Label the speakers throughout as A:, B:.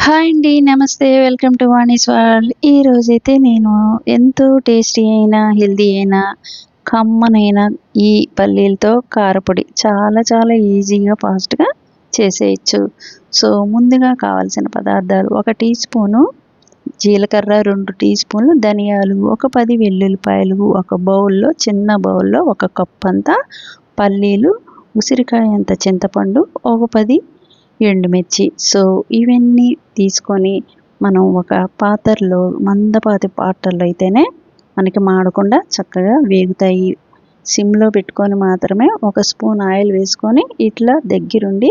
A: Hi అండి. నమస్తే. Welcome to Vani's world. ఈరోజైతే నేను ఎంతో టేస్టీ అయిన, హెల్తీ అయిన, కమ్మనైన ఈ పల్లీలతో కారపొడి చాలా చాలా ఈజీగా, ఫాస్ట్‌గా చేసేయొచ్చు. సో, ముందుగా కావాల్సిన పదార్థాలు: 1 టీ స్పూను జీలకర్ర, 2 టీ స్పూన్లు ధనియాలు, ఒక 10 వెల్లుల్లిపాయలు, ఒక బౌల్‌లో, చిన్న బౌల్‌లో 1 కప్పంతా పల్లీలు, ఉసిరికాయంత చింతపండు, ఒక 10 ఎండుమిర్చి. సో, ఇవన్నీ తీసుకొని మనం ఒక పాత్రలో, మందపాటి పాత్రలో అయితేనే మనకి మాడకుండా చక్కగా వేగుతాయి. సిమ్‌లో పెట్టుకొని మాత్రమే 1 స్పూన్ ఆయిల్ వేసుకొని ఇట్లా దగ్గరుండి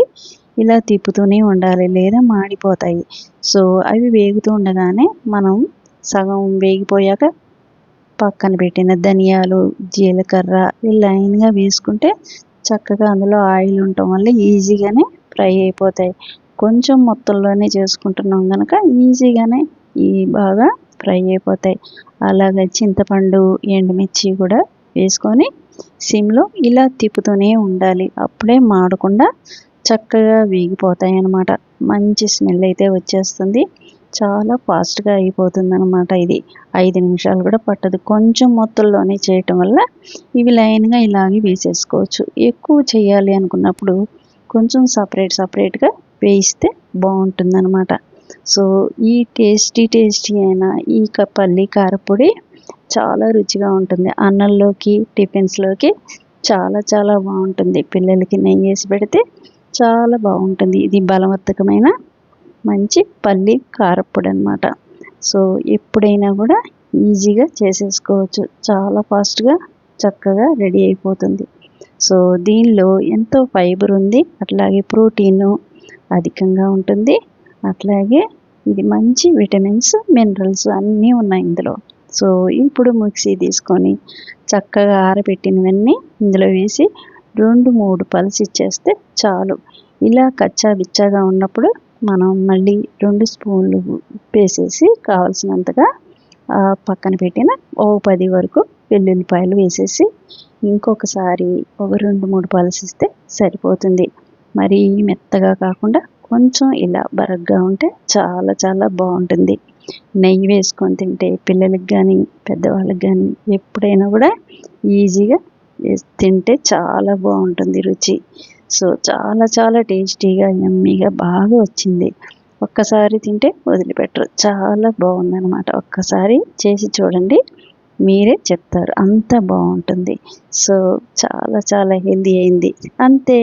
A: ఇలా తిప్పుతూనే ఉండాలి, లేదా మాడిపోతాయి. సో, అవి వేగుతూ ఉండగానే మనం సగం వేగిపోయాక పక్కన పెట్టిన ధనియాలు, జీలకర్ర లైన్‌గా వేసుకుంటే చక్కగా అందులో ఆయిల్ ఉండటం వల్ల ఈజీగానే ఫ్రై అయిపోతాయి. కొంచెం మొత్తంలోనే చేసుకుంటున్నాం గనక ఈజీగానే బాగా ఫ్రై అయిపోతాయి. అలాగే చింతపండు, ఎండుమిర్చి కూడా వేసుకొని సిమ్‌లో ఇలా తిప్పుతూనే ఉండాలి. అప్పుడే మాడకుండా చక్కగా వేగిపోతాయన్నమాట. మంచి స్మెల్ అయితే వచ్చేస్తుంది. చాలా ఫాస్ట్‌గా అయిపోతుందన్నమాట ఇది. 5 నిమిషాలు కూడా పట్టదు. కొంచెం మొత్తంలోనే చేయటం వల్ల ఇవి లైన్‌గా ఇలాగే వేసేసుకోవచ్చు. ఎక్కువ చేయాలి అనుకున్నప్పుడు కొంచెం సపరేట్‌గా వేయిస్తే బావుంటుందన్నమాట. సో, ఈ టేస్టీ అయిన ఈ పల్లీ కారపొడి చాలా రుచిగా ఉంటుంది. అన్నంలోకి, టిఫిన్స్‌లోకి చాలా చాలా బావుంటుంది. పిల్లలకి నెయ్యేసి పెడితే చాలా బావుంటుంది. ఇది బలవర్ధకమైన మంచి పల్లీ కారప్పొడనమాట. సో, ఎప్పుడైనా కూడా ఈజీగా చేసేసుకోవచ్చు. చాలా ఫాస్ట్‌గా చక్కగా రెడీ అయిపోతుంది. సో, దీనిలో ఎంతో ఫైబర్ ఉంది. అట్లాగే ప్రోటీను అధికంగా ఉంటుంది. అట్లాగే ఇది మంచి విటమిన్స్, మినరల్స్ అన్నీ ఉన్నాయి ఇందులో. సో, ఇప్పుడు మిక్సీ తీసుకొని చక్కగా ఆరబెట్టినవన్నీ ఇందులో వేసి 2, 3 పల్స్ ఇచ్చేస్తే చాలు. ఇలా కచ్చా బిచ్చాగా ఉన్నప్పుడు మనం మళ్ళీ 2 స్పూన్లు ఉప్పేసేసి కావాల్సినంతగా పక్కన పెట్టిన ఓ 10 వరకు వెల్లుల్లిపాయలు వేసేసి ఇంకొకసారి ఒక 2, 3 పల్స్ ఇస్తే సరిపోతుంది. మరీ మెత్తగా కాకుండా కొంచెం ఇలా బరగ్గా ఉంటే చాలా చాలా బావుంటుంది. నెయ్యి వేసుకొని తింటే పిల్లలకి గానీ, పెద్దవాళ్ళకి గానీ ఎప్పుడైనా కూడా ఈజీగా తింటే చాలా బావుంటుంది రుచి. సో, చాలా చాలా టేస్టీగా, యమ్మీగా బాగా వచ్చింది. ఒక్కసారి తింటే వదిలిపెట్టరు. చాలా బావుందనమాట. ఒక్కసారి చేసి చూడండి. మీరే చెప్తారు. అంత బావుంటుంది. సో, చాలా చాలా హెల్తీ అయింది. అంతే.